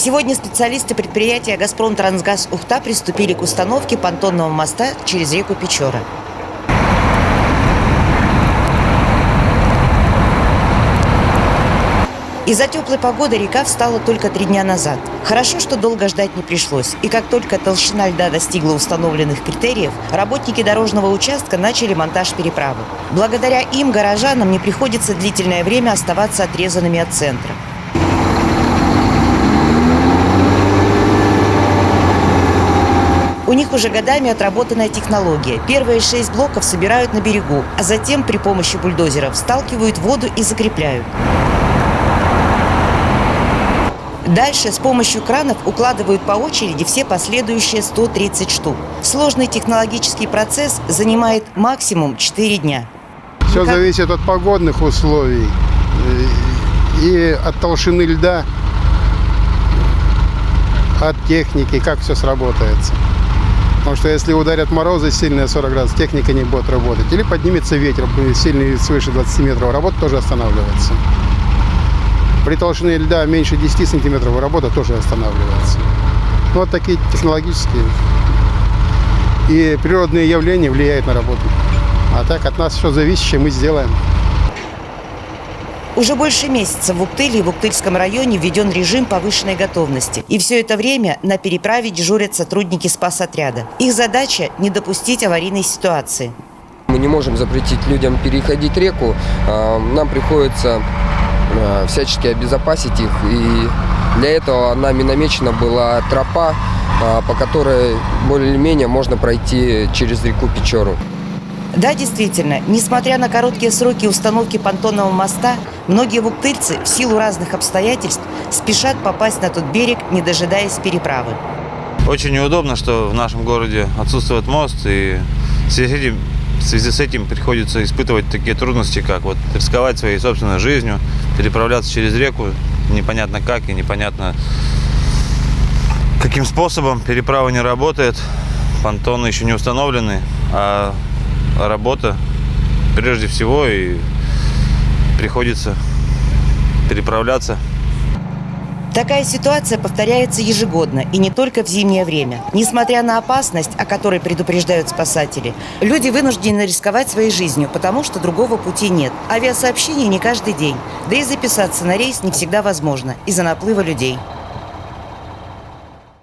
Сегодня специалисты предприятия «Газпром-Трансгаз Ухта» приступили к установке понтонного моста через реку Печора. Из-за теплой погоды река встала только 3 дня назад. Хорошо, что долго ждать не пришлось. И как только толщина льда достигла установленных критериев, работники дорожного участка начали монтаж переправы. Благодаря им горожанам не приходится длительное время оставаться отрезанными от центра. У них уже годами отработанная технология. Первые 6 блоков собирают на берегу, а затем при помощи бульдозеров сталкивают воду и закрепляют. Дальше с помощью кранов укладывают по очереди все последующие 130 штук. Сложный технологический процесс занимает максимум 4 дня. Все зависит от погодных условий и от толщины льда, от техники, как все сработается. Потому что если ударят морозы сильные 40 градусов, техника не будет работать. Или поднимется ветер сильный свыше 20 метров, работа тоже останавливается. При толщине льда меньше 10 сантиметров работа тоже останавливается. Вот такие технологические и природные явления влияют на работу. А так от нас все зависящее мы сделаем. Уже больше месяца в Уктыле и в Уктыльском районе введен режим повышенной готовности. И все это время на переправе дежурят сотрудники спасотряда. Их задача – не допустить аварийной ситуации. Мы не можем запретить людям переходить реку. Нам приходится всячески обезопасить их. И для этого нами намечена была тропа, по которой более-менее можно пройти через реку Печору. Да, действительно, несмотря на короткие сроки установки понтонного моста, многие уктыльцы в силу разных обстоятельств спешат попасть на тот берег, не дожидаясь переправы. Очень неудобно, что в нашем городе отсутствует мост, и в связи с этим приходится испытывать такие трудности, как вот рисковать своей собственной жизнью, переправляться через реку непонятно как и непонятно каким способом. Переправа не работает, понтоны еще не установлены, а работа прежде всего, и приходится переправляться. Такая ситуация повторяется ежегодно, и не только в зимнее время. Несмотря на опасность, о которой предупреждают спасатели, люди вынуждены рисковать своей жизнью, потому что другого пути нет. Авиасообщение не каждый день, да и записаться на рейс не всегда возможно из-за наплыва людей.